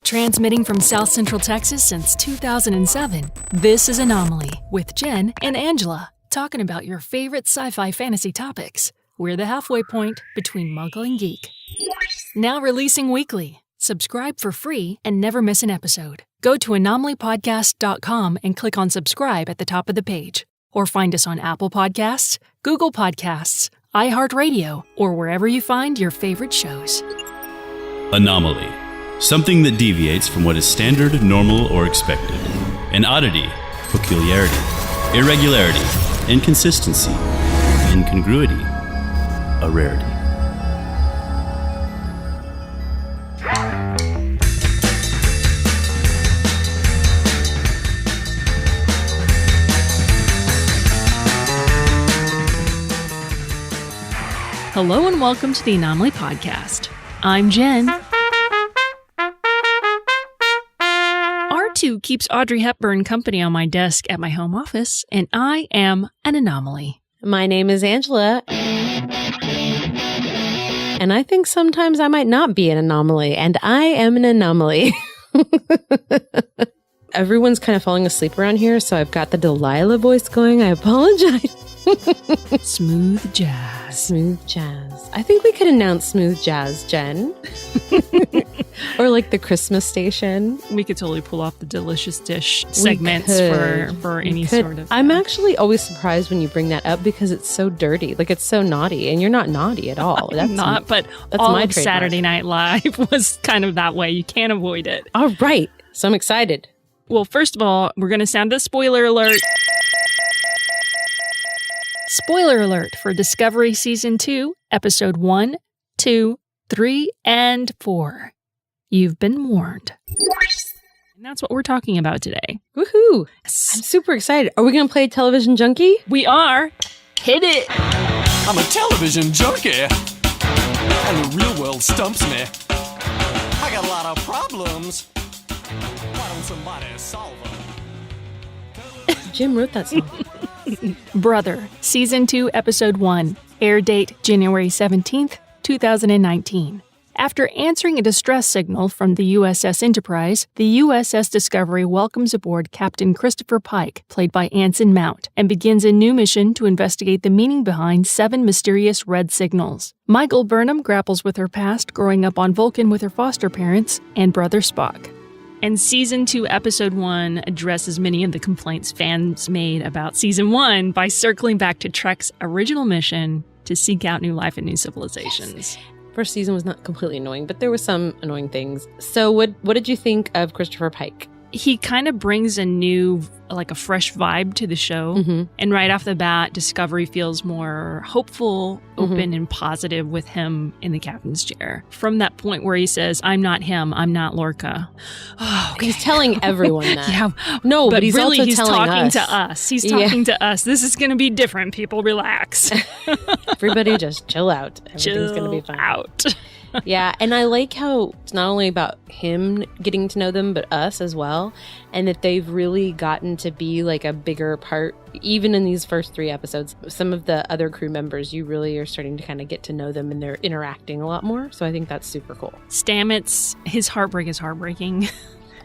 Transmitting from South Central Texas since 2007, this is Anomaly with Jen and Angela, talking about your favorite sci-fi fantasy topics. We're the halfway point between Muggle and Geek. Now releasing weekly. Subscribe for free and never miss an episode. Go to anomalypodcast.com and click on subscribe at the top of the page. Or find us on Apple Podcasts, Google Podcasts, iHeartRadio, or wherever you find your favorite shows. Anomaly. Something that deviates from what is standard, normal, or expected. An oddity, peculiarity, irregularity, inconsistency, incongruity, a rarity. Hello and welcome to the Anomaly Podcast. I'm Jen. R2 keeps Audrey Hepburn company on my desk at my home office, and I am an anomaly. My name is Angela, and I think sometimes I might not be an anomaly, and I am an anomaly. Everyone's kind of falling asleep around here, so I've got the Delilah voice going. I apologize. Smooth jazz. Smooth jazz. I think we could announce smooth jazz, Jen. Or like the Christmas station. We could totally pull off the delicious dish segments for any sort of... I'm actually always surprised when you bring that up because it's so dirty. Like it's so naughty, and you're not naughty at all. That's not, but that's all of Saturday Night Live was kind of that way. You can't avoid it. All right. So I'm excited. Well, first of all, we're going to sound the spoiler alert. Spoiler alert for Discovery Season 2, Episode 1, 2, 3, and 4. You've been warned. And that's what we're talking about today. Woohoo! Yes. I'm super excited. Are we going to play Television Junkie? We are. Hit it! I'm a television junkie, and the real world stumps me. I got a lot of problems. Why don't somebody solve them? Jim wrote that song. Brother, Season 2, Episode 1. Air date January 17th, 2019. After answering a distress signal from the USS Enterprise, the USS Discovery welcomes aboard Captain Christopher Pike, played by Anson Mount, and begins a new mission to investigate the meaning behind 7 mysterious red signals. Michael Burnham grapples with her past growing up on Vulcan with her foster parents and brother Spock. And Season 2, Episode 1 addresses many of the complaints fans made about Season 1 by circling back to Trek's original mission to seek out new life and new civilizations. Yes. First season was not completely annoying, but there were some annoying things. So what did you think of Christopher Pike? He kind of brings a new, like a fresh vibe to the show. Mm-hmm. And right off the bat, Discovery feels more hopeful, open, and positive with him in the captain's chair. From that point where he says, I'm not him, I'm not Lorca. Oh, okay. He's telling everyone that. Yeah. No, but he's really, also he's talking to us. He's talking to us. This is going to be different. People relax. Everybody just chill out. Everything's going to be fine. Out. Yeah, and I like how it's not only about him getting to know them, but us as well, and that they've really gotten to be like a bigger part, even in these first 3 episodes. Some of the other crew members, you really are starting to kind of get to know them, and they're interacting a lot more, so I think that's super cool. Stamets, his heartbreak is heartbreaking.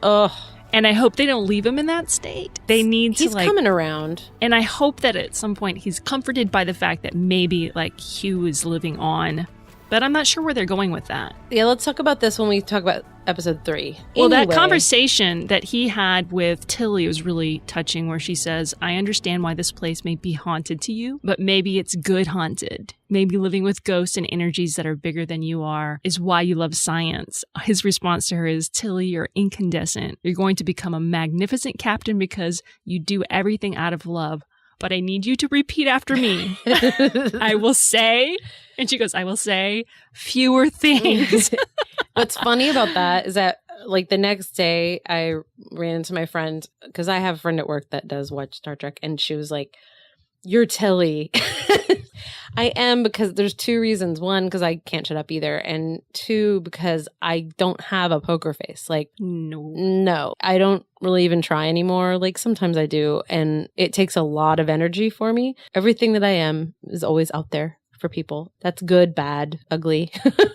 Ugh. And I hope they don't leave him in that state. They need to, He's coming around. And I hope that at some point he's comforted by the fact that maybe, like, Hugh is living on. But I'm not sure where they're going with that. Yeah, let's talk about this when we talk about episode 3. Well, that conversation that he had with Tilly was really touching, where she says, I understand why this place may be haunted to you, but maybe it's good haunted. Maybe living with ghosts and energies that are bigger than you are is why you love science. His response to her is, Tilly, you're incandescent. You're going to become a magnificent captain because you do everything out of love. But I need you to repeat after me. I will say, and she goes, I will say fewer things. What's funny about that is that, like, the next day I ran into my friend, because I have a friend at work that does watch Star Trek, and she was like, you're Tilly. I am, because there's 2 reasons. 1, because I can't shut up either. And 2, because I don't have a poker face. Like, no, I don't really even try anymore. Like, sometimes I do. And it takes a lot of energy for me. Everything that I am is always out there for people. That's good, bad, ugly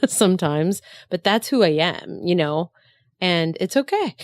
sometimes. But that's who I am, you know? and it's okay.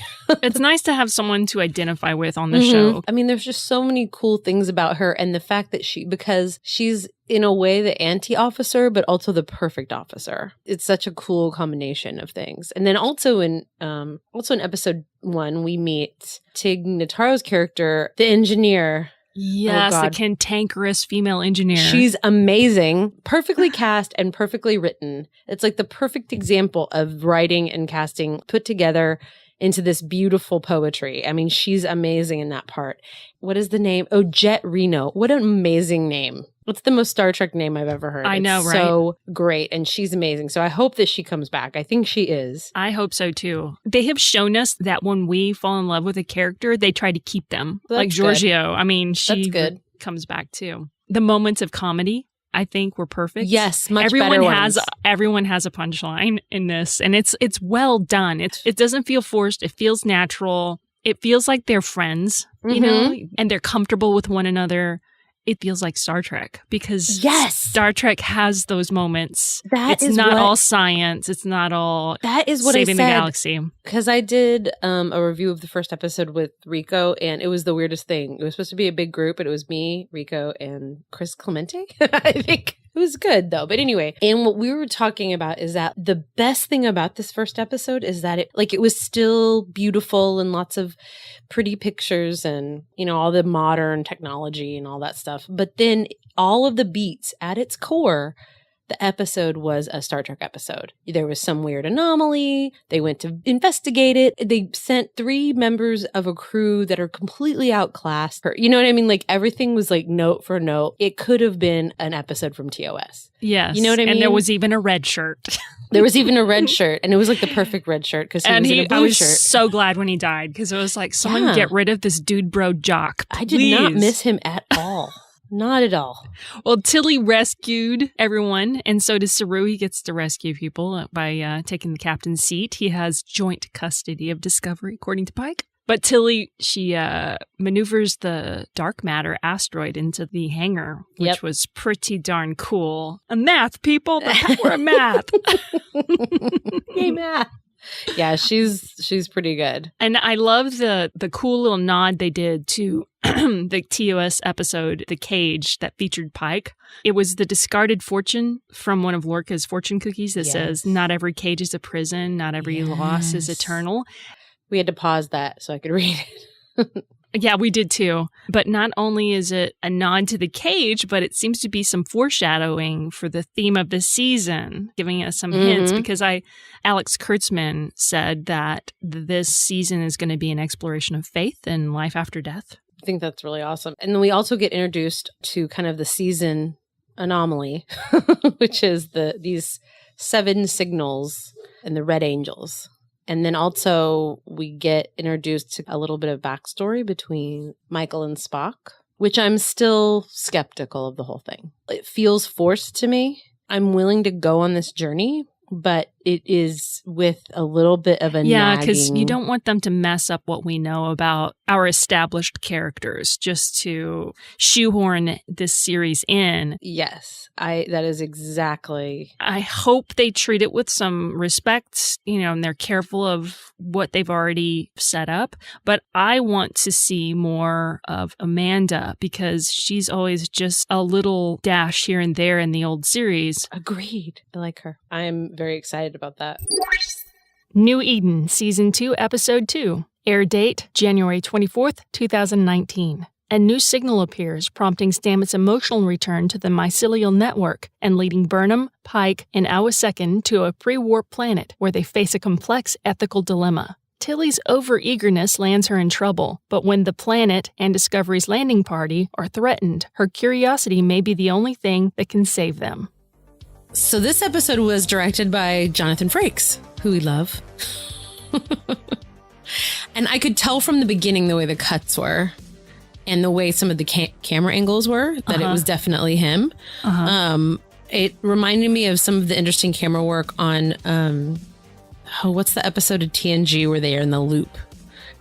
It's nice to have someone to identify with on the show. I mean, there's just so many cool things about her, and the fact that because she's in a way the anti-officer, but also the perfect officer. It's such a cool combination of things. And then also in episode 1, we meet Tig Notaro's character, the engineer. Yes, the cantankerous female engineer. She's amazing, perfectly cast and perfectly written. It's like the perfect example of writing and casting put together into this beautiful poetry. I mean, she's amazing in that part. What is the name? Oh, Jet Reno. What an amazing name. It's the most Star Trek name I've ever heard. I know, right? So great. And she's amazing. So I hope that she comes back. I think she is. I hope so too. They have shown us that when we fall in love with a character, they try to keep them. That's like Giorgio. I mean, she good. Comes back too. The moments of comedy, I think, were perfect. Yes, much better ones. Everyone has a punchline in this, and it's well done. It doesn't feel forced. It feels natural. It feels like they're friends, you know, and they're comfortable with one another. It feels like Star Trek because Star Trek has those moments. It's not all science. It's not all saving the galaxy. Because I did a review of the first episode with Rico, and it was the weirdest thing. It was supposed to be a big group, but it was me, Rico, and Chris Clemente. I think it was good though. But anyway, and what we were talking about is that the best thing about this first episode is that it was still beautiful and lots of pretty pictures and, you know, all the modern technology and all that stuff. But then all of the beats at its core, the episode was a Star Trek episode. There was some weird anomaly. They went to investigate it. They sent 3 members of a crew that are completely outclassed. You know what I mean? Like everything was like note for note. It could have been an episode from TOS. Yes. You know what I mean? And there was even a red shirt. There was even a red shirt, and it was like the perfect red shirt because he was in a blue shirt. I was so glad when he died because it was like, someone get rid of this dude bro jock. Please. I did not miss him at all. Not at all. Well, Tilly rescued everyone, and so does Saru. He gets to rescue people by taking the captain's seat. He has joint custody of Discovery, according to Pike. But Tilly, she maneuvers the dark matter asteroid into the hangar, which was pretty darn cool. And math, people, the power of math. Yay, math. Yeah, she's pretty good. And I love the cool little nod they did to the TOS episode, The Cage, that featured Pike. It was the discarded fortune from one of Lorca's fortune cookies that says, not every cage is a prison, not every loss is eternal. We had to pause that so I could read it. Yeah, we did too. But not only is it a nod to the cage, but it seems to be some foreshadowing for the theme of the season, giving us some hints. Because Alex Kurtzman said that this season is going to be an exploration of faith and life after death. I think that's really awesome. And then we also get introduced to kind of the season anomaly, which is these 7 signals and the Red Angels. And then also we get introduced to a little bit of backstory between Michael and Spock, which I'm still skeptical of the whole thing. It feels forced to me. I'm willing to go on this journey, but it is with a little bit of a nagging. Because you don't want them to mess up what we know about our established characters just to shoehorn this series in. Yes, that is exactly. I hope they treat it with some respect, and they're careful of what they've already set up. But I want to see more of Amanda because she's always just a little dash here and there in the old series. Agreed. I like her. I'm very excited about that. New Eden, Season 2, Episode 2. Air date, January 24th, 2019. A new signal appears, prompting Stamets' emotional return to the mycelial network and leading Burnham, Pike, and Awasekin to a pre-warp planet where they face a complex ethical dilemma. Tilly's over-eagerness lands her in trouble, but when the planet and Discovery's landing party are threatened, her curiosity may be the only thing that can save them. So this episode was directed by Jonathan Frakes, who we love. And I could tell from the beginning the way the cuts were and the way some of the camera angles were that it was definitely him. It reminded me of some of the interesting camera work on, what's the episode of TNG where they are in the loop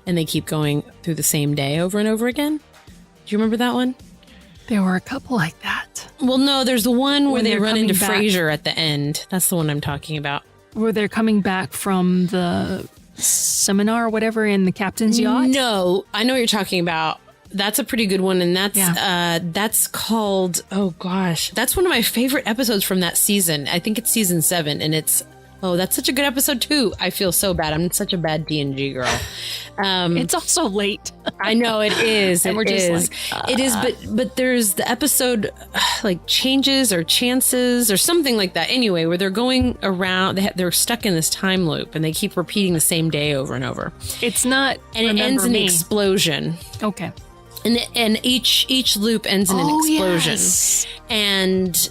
and they keep going through the same day over and over again? Do you remember that one? There were a couple like that. Well, no, there's the one where they run into Frasier at the end. That's the one I'm talking about. Where they're coming back from the seminar or whatever in the captain's yacht? No, I know what you're talking about. That's a pretty good one, and that's called, oh gosh, that's one of my favorite episodes from that season. I think it's season 7, and that's such a good episode too. I feel so bad. I'm such a bad D&G girl. It's also late. I know it is. And we're just like, it is, but there's the episode like Changes or Chances or something like that. Anyway, where they're going around, they're stuck in this time loop, and they keep repeating the same day over and over. It's not, and it ends in an explosion. Okay. And each loop ends in an explosion. Yes. And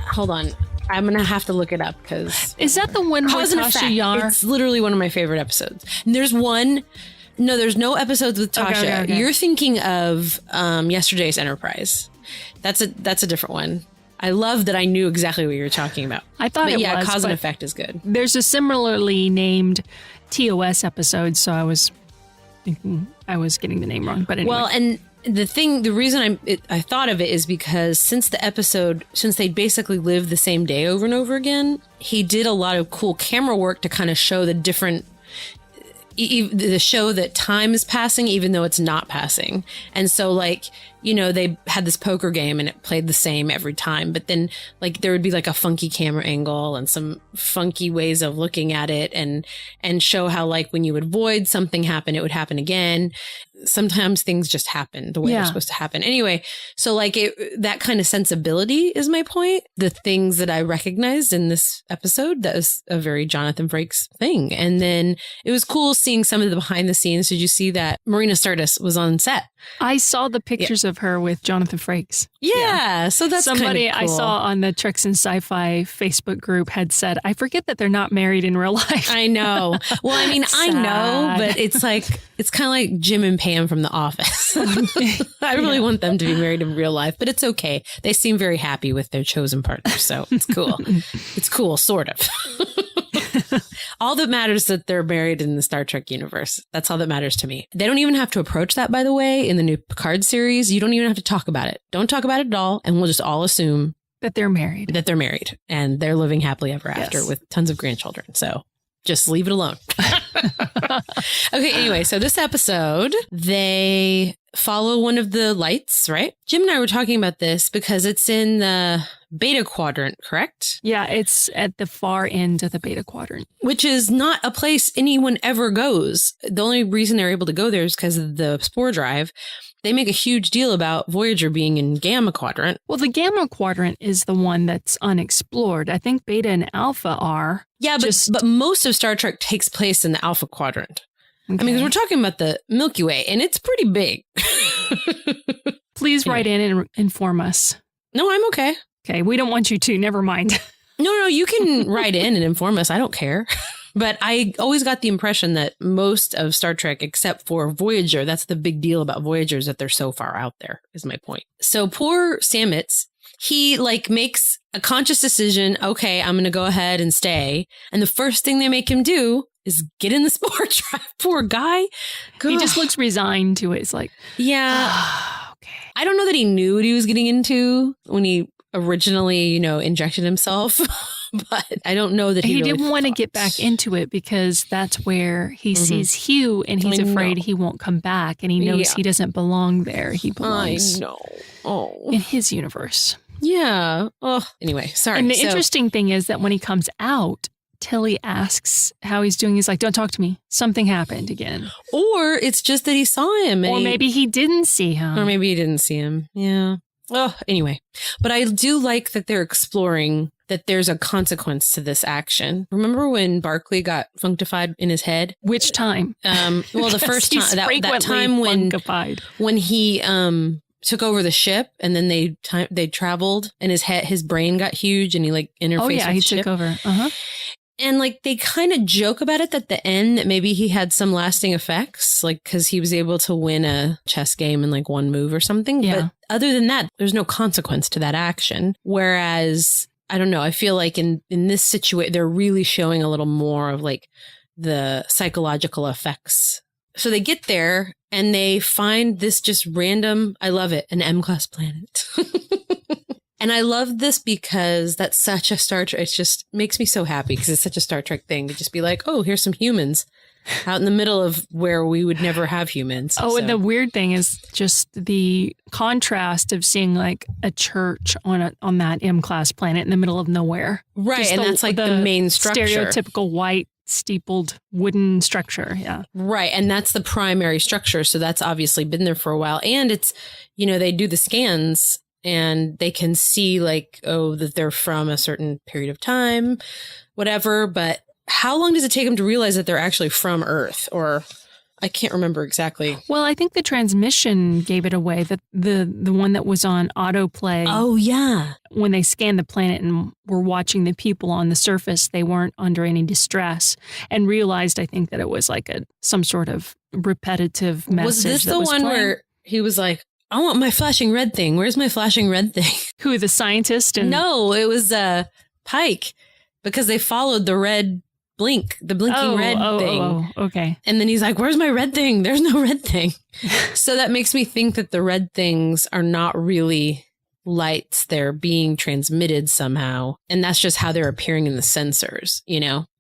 hold on, I'm gonna have to look it up because is that the one with Tasha Yar? It's literally one of my favorite episodes. And there's no episodes with Tasha. Okay. You're thinking of Yesterday's Enterprise. That's a different one. I love that I knew exactly what you were talking about. I thought it was. Cause and Effect is good. There's a similarly named TOS episode, so I was thinking I was getting the name wrong. But anyway. Well, and the reason I thought of it is because since they basically lived the same day over and over again, he did a lot of cool camera work to kind of show the different, the show that time is passing even though it's not passing. And so like, they had this poker game and it played the same every time, but then like there would be like a funky camera angle and some funky ways of looking at it and show how like when you would void something happen, it would happen again. Sometimes things just happen the way they're supposed to happen. Anyway, so like that kind of sensibility is my point. The things that I recognized in this episode, that was a very Jonathan Frakes thing. And then it was cool seeing some of the behind the scenes. Did you see that Marina Sirtis was on set? I saw the pictures of her with Jonathan Frakes. Yeah, so that's somebody cool. I saw on the Treks and Sci-Fi Facebook group had said, I forget that they're not married in real life. I know. Well, I mean, I know, but it's kind of like Jim and Pam from The Office. I really want them to be married in real life, but it's okay. They seem very happy with their chosen partner, so it's cool. It's cool, sort of. All that matters is that they're married in the Star Trek universe. That's all that matters to me. They don't even have to approach that, by the way, in the new Picard series. You don't even have to talk about it. Don't talk about it at all, and we'll just all assume that they're married. And they're living happily ever after with tons of grandchildren. So just leave it alone. Okay, anyway, so this episode, they follow one of the lights, right? Jim and I were talking about this because it's in the Beta Quadrant, correct? Yeah, it's at the far end of the Beta Quadrant. Which is not a place anyone ever goes. The only reason they're able to go there is because of the spore drive. They make a huge deal about Voyager being in Gamma Quadrant. Well, the Gamma Quadrant is the one that's unexplored. I think Beta and Alpha are. Yeah, but most of Star Trek takes place in the Alpha Quadrant. Okay. I mean, because we're talking about the Milky Way, and it's pretty big. Please write in and inform us. No, I'm okay. Okay, we don't want you to. Never mind. No, you can write in and inform us. I don't care. But I always got the impression that most of Star Trek, except for Voyager, that's the big deal about Voyager, is that they're so far out there, is my point. So poor Stamets, he makes a conscious decision. Okay, I'm going to go ahead and stay. And the first thing they make him do is get in the spore drive. Poor guy. He just looks resigned to it. It's like, yeah. Okay. I don't know that he knew what he was getting into when he originally, injected himself. But I don't know that he really didn't want to get back into it because that's where he sees Hugh and he's afraid he won't come back and he knows he doesn't belong there. He belongs in his universe. Yeah. Oh, anyway, sorry. And the interesting thing is that when he comes out, Tilly asks how he's doing. He's like, don't talk to me. Something happened again. Or it's just that he saw him. Or maybe he didn't see him. Or maybe he didn't see him. Yeah. Oh, anyway. But I do like that they're exploring that there's a consequence to this action. Remember when Barclay got functified in his head? Which time? Well, the first time, that time when he took over the ship and then they traveled and his brain got huge and he interfaced with the ship. Took over. And they kind of joke about it at the end that maybe he had some lasting effects, because he was able to win a chess game in one move or something. Yeah. But other than that, there's no consequence to that action. Whereas, I don't know, I feel like in this situation, they're really showing a little more of the psychological effects. So they get there and they find this just random, I love it, an M-class planet. And I love this because that's such a Star Trek. It just makes me so happy because it's such a Star Trek thing to just be like, oh, here's some humans out in the middle of where we would never have humans. Oh, and the weird thing is just the contrast of seeing like a church on that M-class planet in the middle of nowhere. Right. Just And that's like the main structure. Stereotypical white steepled wooden structure. Yeah. Right. And that's the primary structure. So that's obviously been there for a while. And it's, they do the scans and they can see like, oh, that they're from a certain period of time, whatever. But how long does it take them to realize that they're actually from Earth? Or I can't remember exactly. Well, I think the transmission gave it away, that the one that was on autoplay. Oh, yeah. When they scanned the planet and were watching the people on the surface, they weren't under any distress and realized, I think, that it was like some sort of repetitive message. Was this the one where he was like, I want my flashing red thing. Where's my flashing red thing? Who, the scientist? No, it was Pike, because they followed the red the blinking red thing. Oh, okay. And then he's like, where's my red thing? There's no red thing. So that makes me think that the red things are not really lights. They're being transmitted somehow. And that's just how they're appearing in the sensors,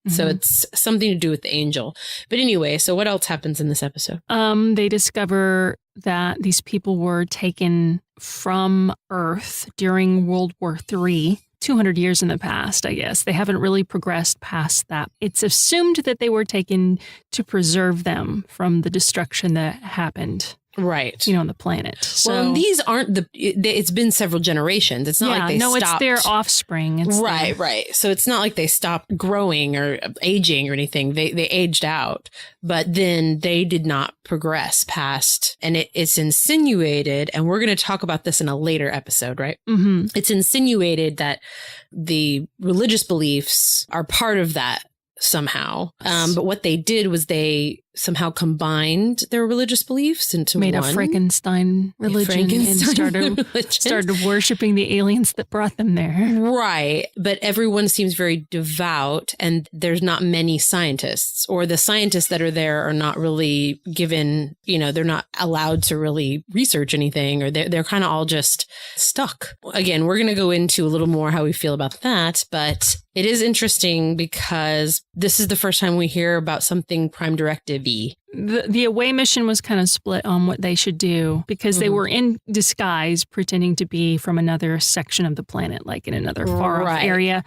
So it's something to do with the angel. But anyway, so what else happens in this episode? They discover that these people were taken from Earth during World War III. 200 years in the past, I guess. They haven't really progressed past that. It's assumed that they were taken to preserve them from the destruction that happened. Right. On the planet. So, and these aren't it's been several generations. It's not like they stopped. It's their offspring. Right. So it's not like they stopped growing or aging or anything. They aged out, but then they did not progress past. And it's insinuated, and we're going to talk about this in a later episode, right? Mm-hmm. It's insinuated that the religious beliefs are part of that somehow. But what they did was they somehow combined their religious beliefs into made one. a Frankenstein religion and started worshiping the aliens that brought them there. Right. But everyone seems very devout, and there's not many scientists, or the scientists that are there are not really given, they're not allowed to really research anything, or they're kind of all just stuck. Again, we're going to go into a little more how we feel about that, but it is interesting because this is the first time we hear about something Prime Directive-y. The away mission was kind of split on what they should do because they were in disguise pretending to be from another section of the planet, like in another far off area.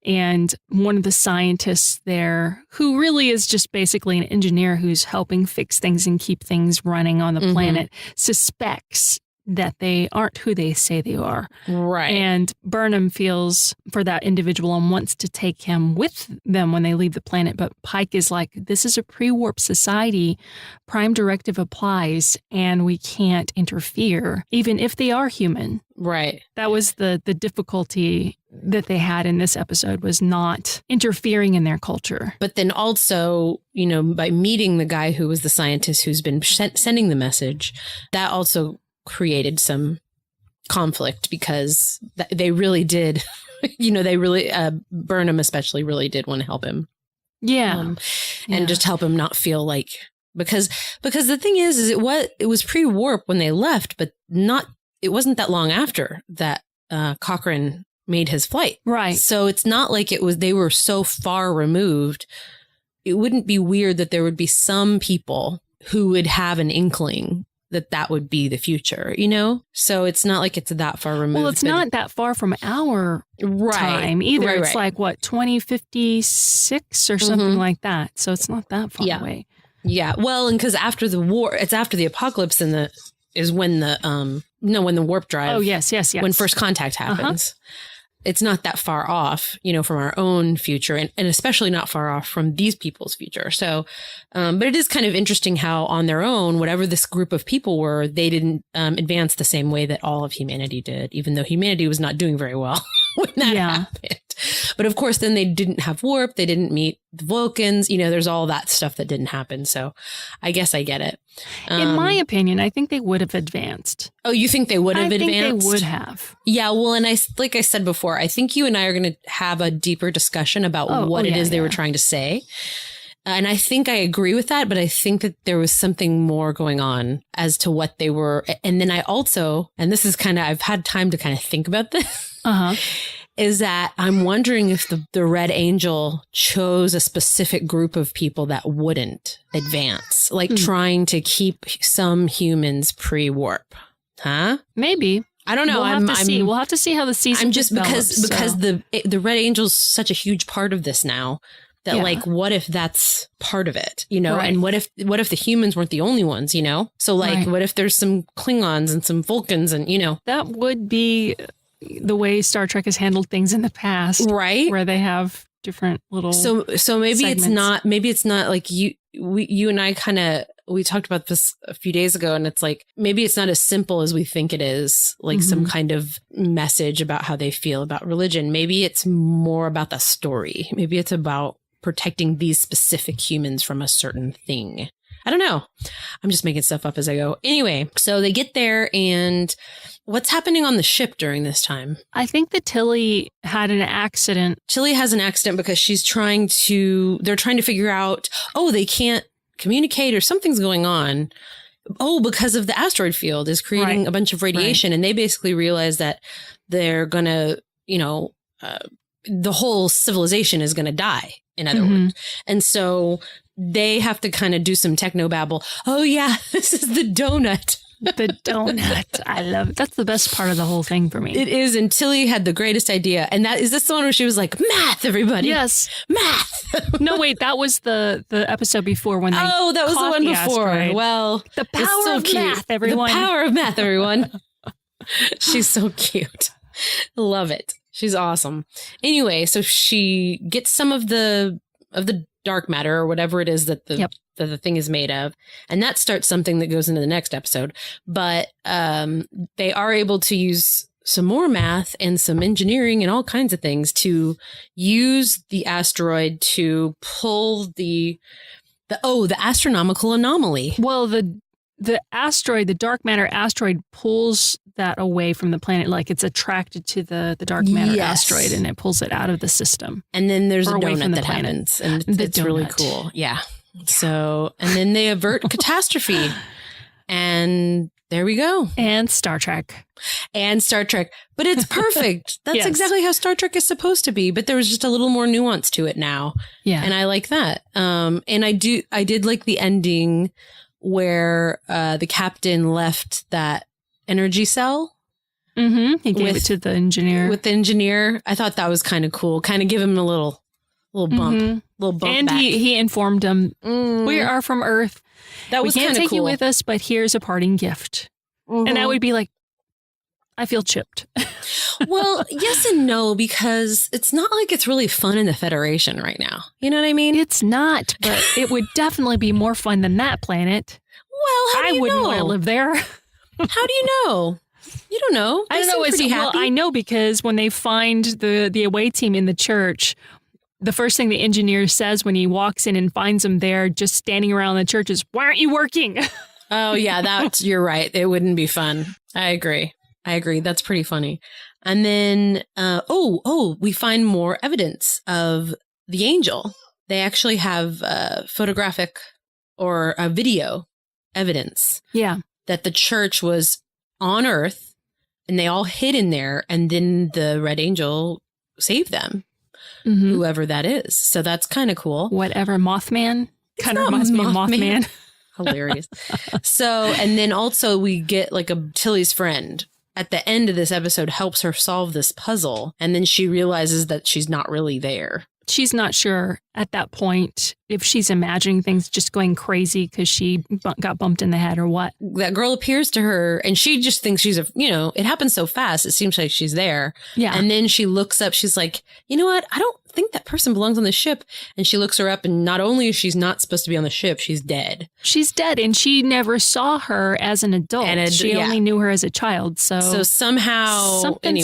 And one of the scientists there, who really is just basically an engineer who's helping fix things and keep things running on the planet, suspects that they aren't who they say they are. Right. And Burnham feels for that individual and wants to take him with them when they leave the planet. But Pike is like, this is a pre-warp society. Prime Directive applies and we can't interfere, even if they are human. Right. That was the difficulty that they had in this episode, was not interfering in their culture. But then also, by meeting the guy who was the scientist who's been sending the message, that also created some conflict because they really did, Burnham especially really did want to help him. Yeah. And just help him not feel like, because the thing is it was pre-warp when they left, but it wasn't that long after that Cochrane made his flight. Right. So it's not like they were so far removed. It wouldn't be weird that there would be some people who would have an inkling that would be the future, So it's not like it's that far removed. Well, it's not that far from our time either. Right, it's like, 2056 or something like that. So it's not that far away. Yeah. Well, and because after the war, it's after the apocalypse is when the warp drive. Oh, yes. When first contact happens. It's not that far off, from our own future, and especially not far off from these people's future. So, but it is kind of interesting how on their own, whatever this group of people were, they didn't advance the same way that all of humanity did, even though humanity was not doing very well when that happened. But of course, then they didn't have warp. They didn't meet the Vulcans. There's all that stuff that didn't happen. So I guess I get it. In my opinion, I think they would have advanced. Oh, you think they would have advanced? I think they would have. Yeah, well, and like I said before, I think you and I are going to have a deeper discussion about what it is they were trying to say. And I think I agree with that, but I think that there was something more going on as to what they were. And then I also, and this is kind of, I've had time to kind of think about this, is that I'm wondering if the Red Angel chose a specific group of people that wouldn't advance, like trying to keep some humans pre-warp. Huh? Maybe. I don't know. We'll have to see how the season. I'm just develops, because the Red Angel's such a huge part of this now that like, what if that's part of it, you know? Right. And what if the humans weren't the only ones, you know? So like, what if there's some Klingons and some Vulcans and, you know, that would be the way Star Trek has handled things in the past, right? Where they have different little. So maybe segments. it's not like you and I we talked about this a few days ago, and it's like, maybe it's not as simple as we think it is, like some kind of message about how they feel about religion. Maybe it's more about the story. Maybe it's about protecting these specific humans from a certain thing. I don't know. I'm just making stuff up as I go. Anyway, so they get there, and what's happening on the ship during this time? I think that Tilly had an accident. Tilly has an accident because they're trying to figure out, they can't communicate or something's going on. Because of the asteroid field is creating a bunch of radiation. And they basically realize that they're going to, the whole civilization is going to die, in other words. And so they have to kind of do some technobabble. Oh, yeah, this is the donut. The donut. I love it. That's the best part of the whole thing for me. It is. And Tilly had the greatest idea. And is this the one where she was like, math, everybody? Yes. Math. No, wait, that was the episode before when they that was the one before. Asteroid. Well, the power of math, everyone. The power of math, everyone. She's so cute. Love it. She's awesome. Anyway, so she gets some of the dark matter or whatever it is that that the thing is made of. And that starts something that goes into the next episode. But they are able to use some more math and some engineering and all kinds of things to use the asteroid to pull the astronomical anomaly. Well, the asteroid, the dark matter asteroid, pulls that away from the planet, like it's attracted to the dark matter asteroid, and it pulls it out of the system. And then there's a donut that happens, and it's really cool. Yeah. So, and then they avert catastrophe, and there we go. And Star Trek. But it's perfect. That's exactly how Star Trek is supposed to be. But there was just a little more nuance to it now. Yeah. And I like that. And I did like the ending where the captain left that energy cell. He gave it to the engineer. With the engineer. I thought that was kind of cool. Kind of give him a little bump. And back. he informed him, we are from Earth. That was we can't take cool. you with us, but here's a parting gift. And I would be like, I feel chipped. Well, yes and no, because it's not like it's really fun in the Federation right now. You know what I mean? It's not, but it would definitely be more fun than that planet. Well, I wouldn't want to live there. How do you know? You don't know. I don't know. I know because when they find the away team in the church, the first thing the engineer says when he walks in and finds them there just standing around the church is, why aren't you working? Oh, yeah, you're right. It wouldn't be fun. I agree. That's pretty funny. And then, we find more evidence of the angel. They actually have photographic or video evidence. Yeah. That the church was on Earth and they all hid in there. And then the Red Angel saved them. Whoever that is. So that's kind of cool. Whatever. Mothman. Kind of reminds me of Mothman. Hilarious. So, and then also we get like Tilly's friend at the end of this episode helps her solve this puzzle. And then she realizes that she's not really there. She's not sure at that point if she's imagining things just going crazy because she got bumped in the head or what. That girl appears to her and she just thinks she's it happens so fast. It seems like she's there. Yeah. And then she looks up. She's like, you know what? I don't think that person belongs on the ship. And she looks her up and not only is she not supposed to be on the ship, she's dead. She's dead. And she never saw her as an adult. She only knew her as a child. So somehow, something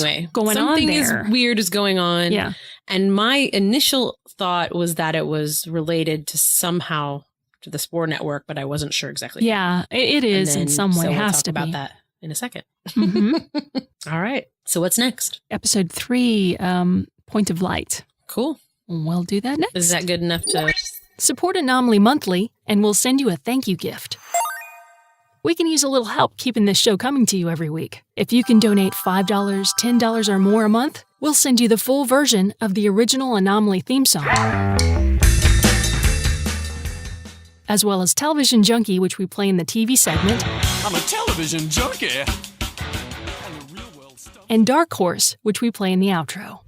weird is going on. Yeah. And my initial thought was that it was related to somehow to the Spore Network, but I wasn't sure exactly. Yeah, it is in some way. So has we'll talk to about be. that in a second. All right. So what's next? Episode 3, Point of Light. Cool. We'll do that next. Is that good enough to... Support Anomaly monthly, and we'll send you a thank you gift. We can use a little help keeping this show coming to you every week. If you can donate $5, $10 or more a month, we'll send you the full version of the original Anomaly theme song, as well as Television Junkie, which we play in the TV segment, I'm a television junkie. And the real world stuff. and Dark Horse, which we play in the outro.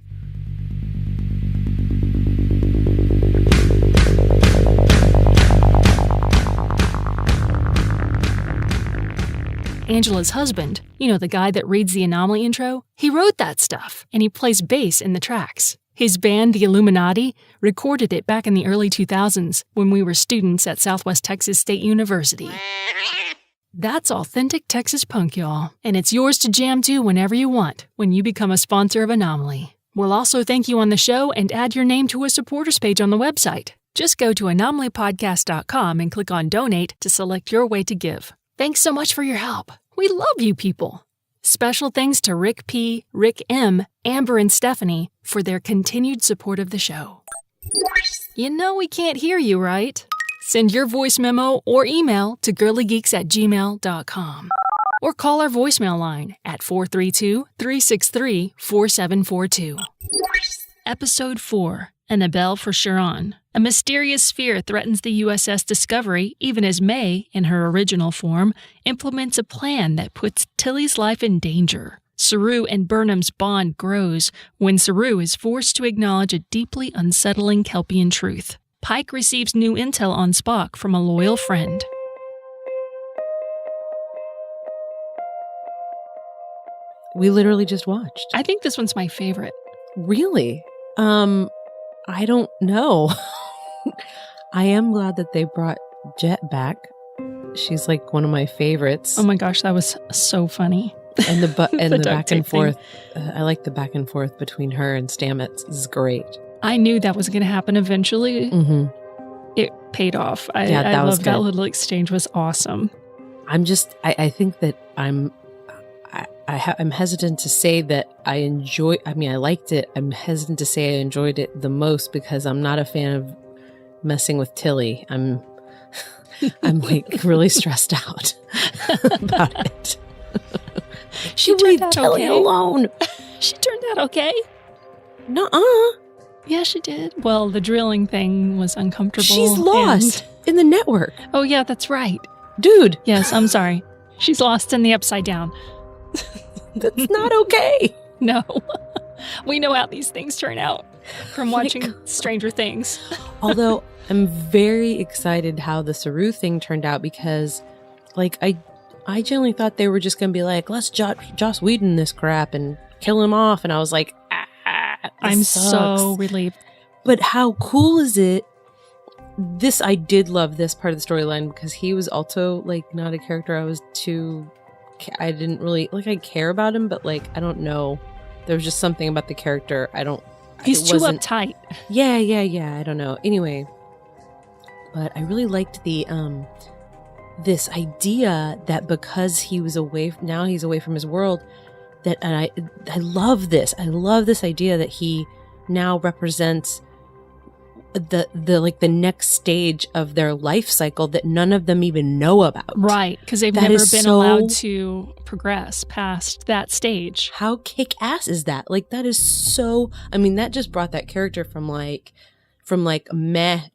Angela's husband, you know, the guy that reads the Anomaly intro, he wrote that stuff, and he plays bass in the tracks. His band, the Illuminati, recorded it back in the early 2000s when we were students at Southwest Texas State University. That's authentic Texas punk, y'all, and it's yours to jam to whenever you want when you become a sponsor of Anomaly. We'll also thank you on the show and add your name to a supporters page on the website. Just go to anomalypodcast.com and click on Donate to select your way to give. Thanks so much for your help. We love you people. Special thanks to Rick P., Rick M., Amber, and Stephanie for their continued support of the show. You know we can't hear you, right? Send your voice memo or email to girlygeeks@gmail.com. Or call our voicemail line at 432-363-4742. Episode 4. Annabelle for Sharon. A mysterious sphere threatens the USS Discovery, even as May, in her original form, implements a plan that puts Tilly's life in danger. Saru and Burnham's bond grows when Saru is forced to acknowledge a deeply unsettling Kelpian truth. Pike receives new intel on Spock from a loyal friend. We literally just watched. I think this one's my favorite. Really? I don't know. I am glad that they brought Jet back. She's like one of my favorites. Oh my gosh, that was so funny. And the The back duct and tape forth. I like the back and forth between her and Stamets. This is great. I knew that was going to happen eventually. Mm-hmm. It paid off. I that was love that good. little exchange was awesome. I think that I'm hesitant to say that I liked it. I'm hesitant to say I enjoyed it the most because I'm not a fan of messing with Tilly. I'm like really stressed out about it. She turned out Tilly okay. alone. She turned out okay. Nuh-uh. Yeah, she did. Well, the drilling thing was uncomfortable. She's lost in the network. Oh, yeah, that's right. Dude, Yes, I'm sorry. She's lost in the Upside Down. that's not okay. No. We know how these things turn out from watching Stranger Things. Although I'm very excited how the Saru thing turned out because, like, I genuinely thought they were just going to be like, let's Joss Whedon this crap and kill him off. And I was like, I'm sucks. so relieved. But how cool is it? I did love this part of the storyline because he was also, like, not a character I didn't really, like, I care about him, but, like, I don't know. There was just something about the character. He's too uptight. Yeah. I don't know. Anyway, but I really liked this idea that because he's away from his world, that, and I love this. I love this idea that he now represents the next stage of their life cycle that none of them even know about. Right, because they've never been allowed to progress past that stage. How kick-ass is that? Like, that is so, I mean, that just brought that character from meh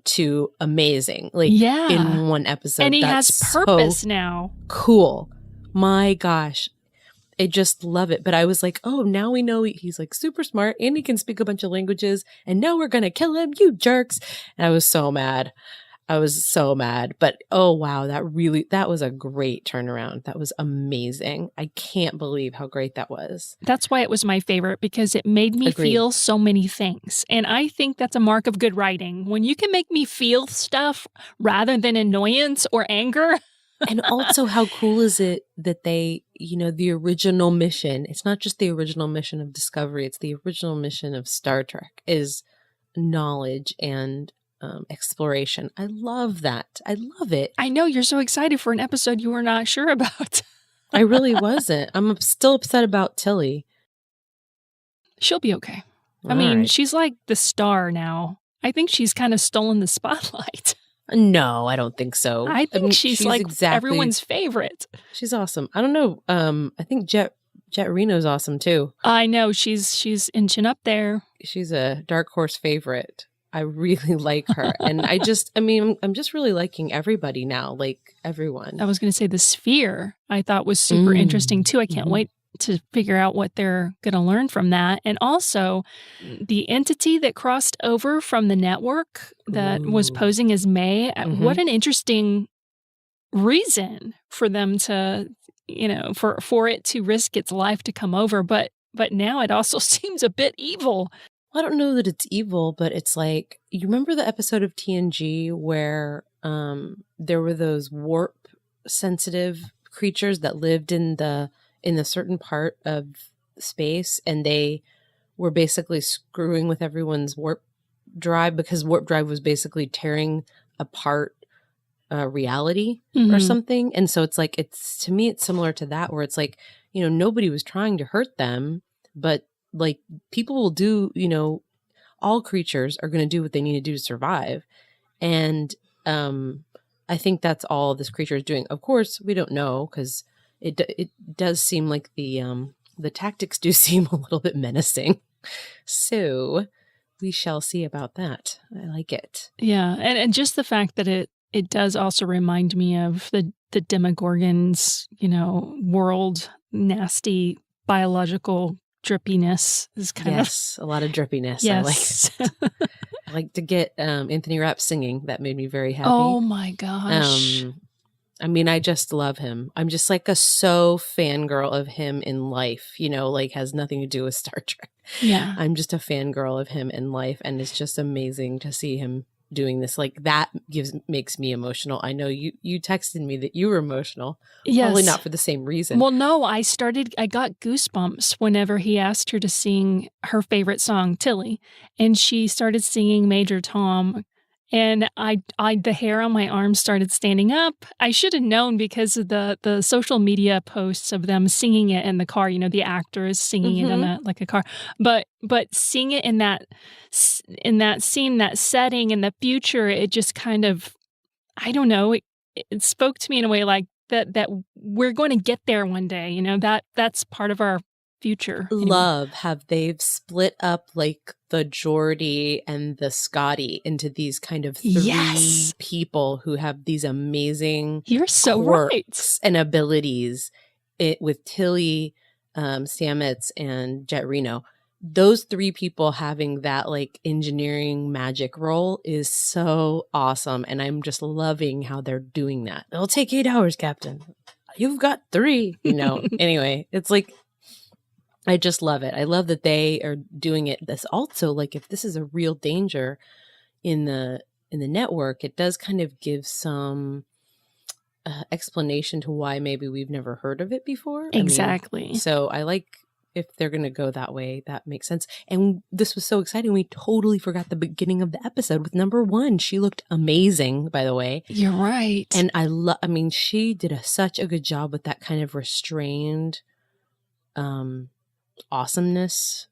to amazing. Like, Yeah. in one episode. And he That's has purpose so now. cool. My gosh. I just love it. But I was like, oh, now we know he's like super smart and he can speak a bunch of languages. And now we're going to kill him, you jerks. And I was so mad. But oh, wow, that was a great turnaround. That was amazing. I can't believe how great that was. That's why it was my favorite, because it made me Agreed. feel so many things. And I think that's a mark of good writing. When you can make me feel stuff rather than annoyance or anger. And also, how cool is it that they, the original mission, it's not just the original mission of Discovery, it's the original mission of Star Trek, is knowledge and exploration. I love that. I love it. I know you're so excited for an episode you were not sure about. I really wasn't. I'm still upset about Tilly. She'll be okay. I All mean, right. she's like the star now. I think she's kind of stolen the spotlight. No, I don't think so. I think mean, she's like everyone's favorite. She's awesome. I don't know. I think Jet Reno's awesome too. I know she's inching up there. She's a dark horse favorite. I really like her. And I'm just really liking everybody now, like everyone. I was going to say the Sphere I thought was super interesting too. I can't wait to figure out what they're going to learn from that. And also the entity that crossed over from the network that was posing as May. What an interesting reason for them to, for it to risk its life to come over. But now it also seems a bit evil. I don't know that it's evil, but it's like, you remember the episode of TNG where there were those warp sensitive creatures that lived in the certain part of space, and they were basically screwing with everyone's warp drive because warp drive was basically tearing apart reality or something. And so it's like, to me, it's similar to that, where it's like, nobody was trying to hurt them, but like people will do, all creatures are going to do what they need to do to survive. And I think that's all this creature is doing. Of course, we don't know, because it does seem like the tactics do seem a little bit menacing. So we shall see about that. I like it. Yeah. And just the fact that it does also remind me of the Demogorgon's, world, nasty biological drippiness is kind of a lot of drippiness. Yes. I like it. I like to get Anthony Rapp singing. That made me very happy. Oh my gosh. I just love him. I'm just like so fangirl of him in life, like has nothing to do with Star Trek. Yeah. I'm just a fangirl of him in life, and it's just amazing to see him doing this. Like that makes me emotional. I know you texted me that you were emotional. Yes. Probably not for the same reason. Well, no, I got goosebumps whenever he asked her to sing her favorite song, Tilly, and she started singing Major Tom. And the hair on my arm started standing up. I should have known because of the social media posts of them singing it in the car. The actors singing it in a car. But seeing it in that scene, that setting, in the future, it just kind of, I don't know. It spoke to me in a way like that we're going to get there one day. That's part of our future. Love how they've split up like the Geordie and the Scotty into these kind of three people who have these amazing You're so quirks and abilities with Tilly, Stamets, and Jet Reno. Those three people having that like engineering magic role is so awesome. And I'm just loving how they're doing that. It'll take 8 hours, Captain. You've got 3, Anyway, it's like, I just love it. I love that they are doing it. This also, like, if this is a real danger in the network, it does kind of give some explanation to why maybe we've never heard of it before. Exactly. So I like if they're going to go that way. That makes sense. And this was so exciting. We totally forgot the beginning of the episode with number 1. She looked amazing, by the way. You're right. And she did such a good job with that kind of restrained awesomeness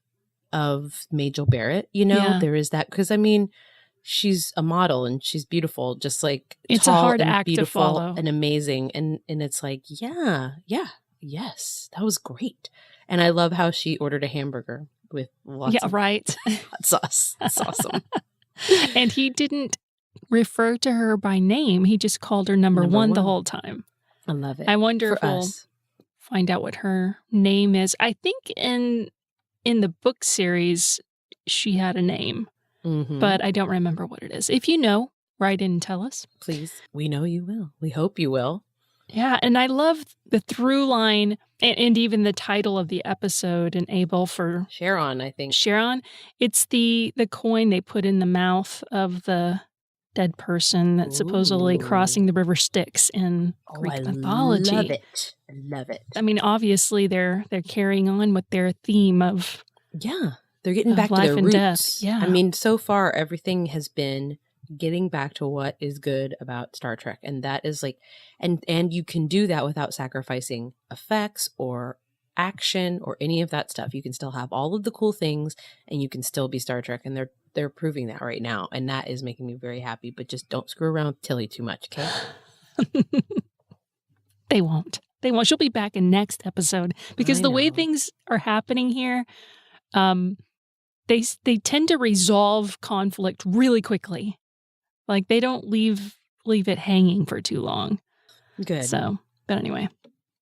of Majel Barrett, there is that, because she's a model and she's beautiful, just like it's tall a hard and act beautiful to follow and amazing, and it's like yes, that was great. And I love how she ordered a hamburger with lots of right hot sauce. That's awesome. And he didn't refer to her by name, he just called her number one the whole time. I love it. I wonder if we'll find out what her name is. I think in the book series she had a name, but I don't remember what it is. If you know, write in and tell us. Please. We know you will. We hope you will. Yeah, and I love the through line and even the title of the episode, Enable for Sharon, I think. Sharon. It's the coin they put in the mouth of the dead person that's supposedly crossing the river Styx in Greek mythology. Love it. I love it. Obviously they're carrying on with their theme of they're getting back to life their and roots. Death. Yeah. So far everything has been getting back to what is good about Star Trek, and that is like, and you can do that without sacrificing effects or action or any of that stuff. You can still have all of the cool things, and you can still be Star Trek. And they're they're proving that right now, and that is making me very happy. But just don't screw around with Tilly too much, okay? They won't. They won't. She'll be back in next episode because the way things are happening here, they tend to resolve conflict really quickly. Like they don't leave it hanging for too long. Good. So, but anyway,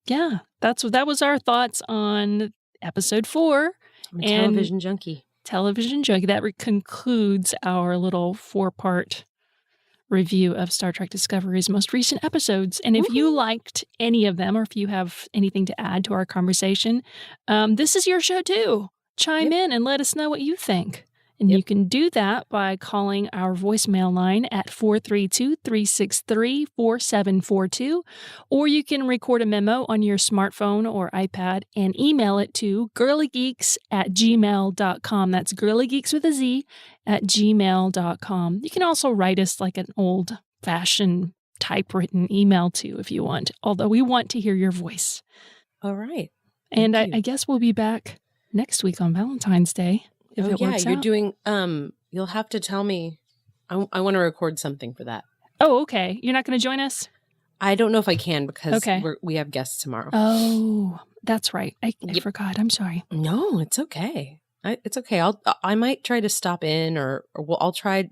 yeah, that was our thoughts on episode 4. I'm a television junkie. That concludes our little 4-part review of Star Trek Discovery's most recent episodes. And if you liked any of them, or if you have anything to add to our conversation, this is your show too. Chime in and let us know what you think. And you can do that by calling our voicemail line at 432-363-4742, or you can record a memo on your smartphone or iPad and email it to girlygeeks@gmail.com. That's girlygeeks with a Z @gmail.com. You can also write us like an old-fashioned typewritten email too if you want, although we want to hear your voice. All right. And I guess we'll be back next week on Valentine's Day. If it works you're out. doing, you'll have to tell me. I want to record something for that. Oh, okay. You're not going to join us? I don't know if I can because we have guests tomorrow. Oh, that's right. I forgot. I'm sorry. No, it's okay. It's okay. I might try to stop in or I'll try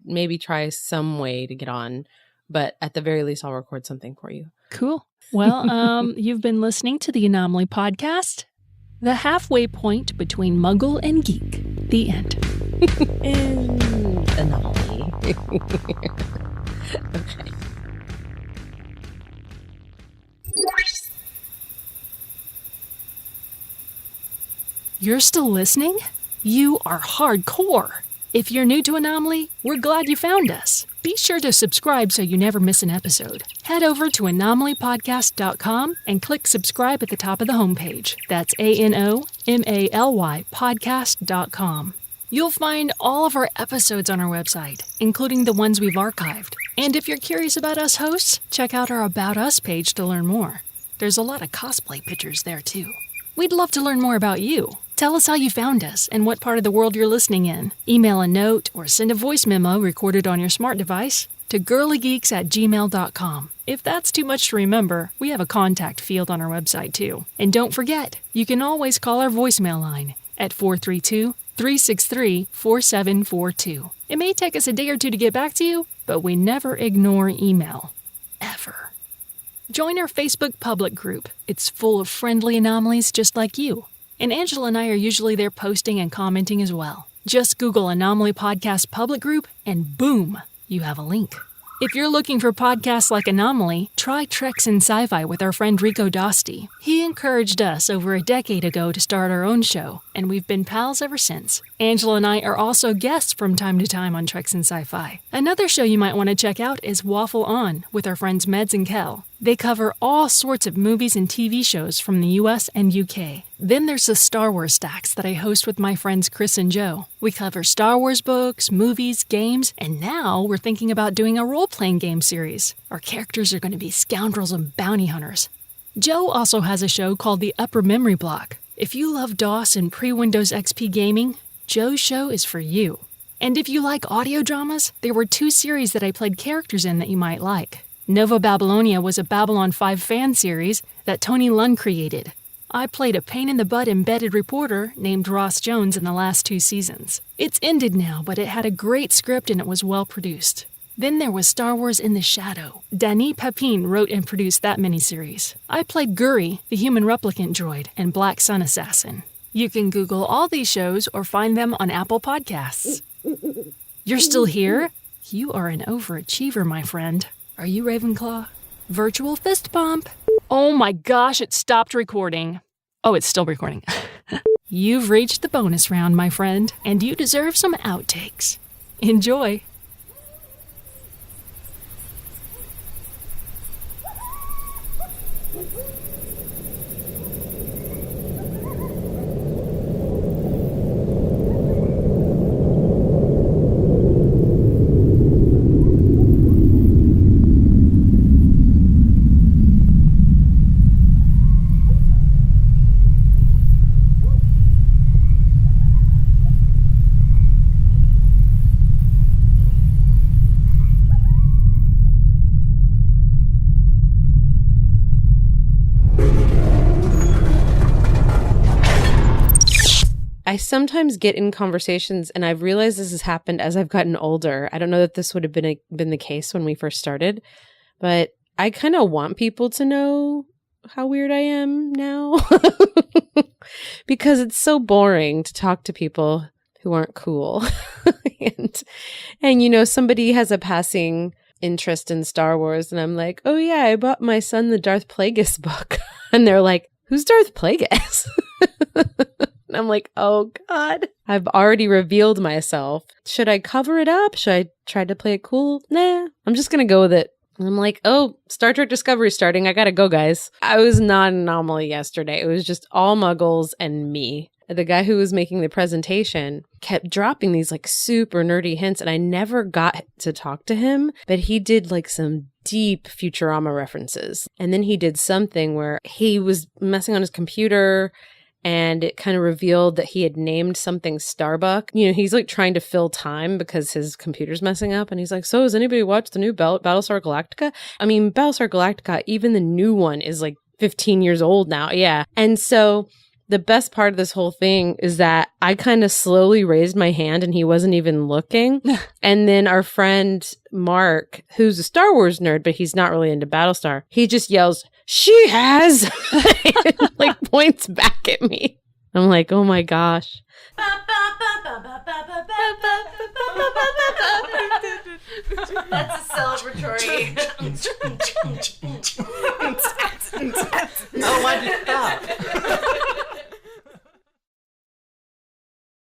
some way to get on, but at the very least, I'll record something for you. Cool. Well, you've been listening to the Anomaly podcast, the halfway point between Muggle and Geek. The end. And Anomaly. Okay. You're still listening? You are hardcore. If you're new to Anomaly, we're glad you found us. Be sure to subscribe so you never miss an episode. Head over to anomalypodcast.com and click subscribe at the top of the homepage. That's ANOMALY podcast.com. You'll find all of our episodes on our website, including the ones we've archived. And if you're curious about us hosts, check out our About Us page to learn more. There's a lot of cosplay pictures there, too. We'd love to learn more about you. Tell us how you found us and what part of the world you're listening in. Email a note or send a voice memo recorded on your smart device to girlygeeks@gmail.com. If that's too much to remember, we have a contact field on our website, too. And don't forget, you can always call our voicemail line at 432-363-4742. It may take us a day or two to get back to you, but we never ignore email. Ever. Join our Facebook public group. It's full of friendly anomalies just like you. And Angela and I are usually there posting and commenting as well. Just Google Anomaly Podcast Public Group and boom, you have a link. If you're looking for podcasts like Anomaly, try Treks in Sci-Fi with our friend Rico Dosti. He encouraged us over a decade ago to start our own show, and we've been pals ever since. Angela and I are also guests from time to time on Treks in Sci-Fi. Another show you might want to check out is Waffle On with our friends Meds and Kel. They cover all sorts of movies and TV shows from the US and UK. Then there's the Star Wars Stacks that I host with my friends Chris and Joe. We cover Star Wars books, movies, games, and now we're thinking about doing a role-playing game series. Our characters are going to be scoundrels and bounty hunters. Joe also has a show called The Upper Memory Block. If you love DOS and pre-Windows XP gaming, Joe's show is for you. And if you like audio dramas, there were 2 series that I played characters in that you might like. Nova Babylonia was a Babylon 5 fan series that Tony Lund created. I played a pain-in-the-butt embedded reporter named Ross Jones in the last 2 seasons. It's ended now, but it had a great script and it was well-produced. Then there was Star Wars in the Shadow. Dani Papin wrote and produced that miniseries. I played Guri, the human replicant droid, and Black Sun Assassin. You can Google all these shows or find them on Apple Podcasts. You're still here? You are an overachiever, my friend. Are you Ravenclaw? Virtual fist bump. Oh my gosh, it stopped recording. Oh, it's still recording. You've reached the bonus round, my friend, and you deserve some outtakes. Enjoy. I sometimes get in conversations, and I've realized this has happened as I've gotten older. I don't know that this would have been the case when we first started, but I kind of want people to know how weird I am now because it's so boring to talk to people who aren't cool. and you know, somebody has a passing interest in Star Wars, and I'm like, oh yeah, I bought my son the Darth Plagueis book. And they're like, who's Darth Plagueis? And I'm like, oh God, I've already revealed myself. Should I cover it up? Should I try to play it cool? Nah, I'm just going to go with it. And I'm like, oh, Star Trek Discovery starting. I got to go, guys. I was not an anomaly yesterday. It was just all muggles and me. The guy who was making the presentation kept dropping these like super nerdy hints, and I never got to talk to him, but he did like some deep Futurama references. And then he did something where he was messing on his computer, and it kind of revealed that he had named something Starbuck. You know, he's like trying to fill time because his computer's messing up. And he's like, so has anybody watched the new Battlestar Galactica? I mean, Battlestar Galactica, even the new one is like 15 years old now. Yeah. And so the best part of this whole thing is that I kind of slowly raised my hand and he wasn't even looking. And then our friend Mark, who's a Star Wars nerd, but he's not really into Battlestar, he just yells, "She has!" And, like points back at me. I'm like, oh my gosh. That's a celebratory.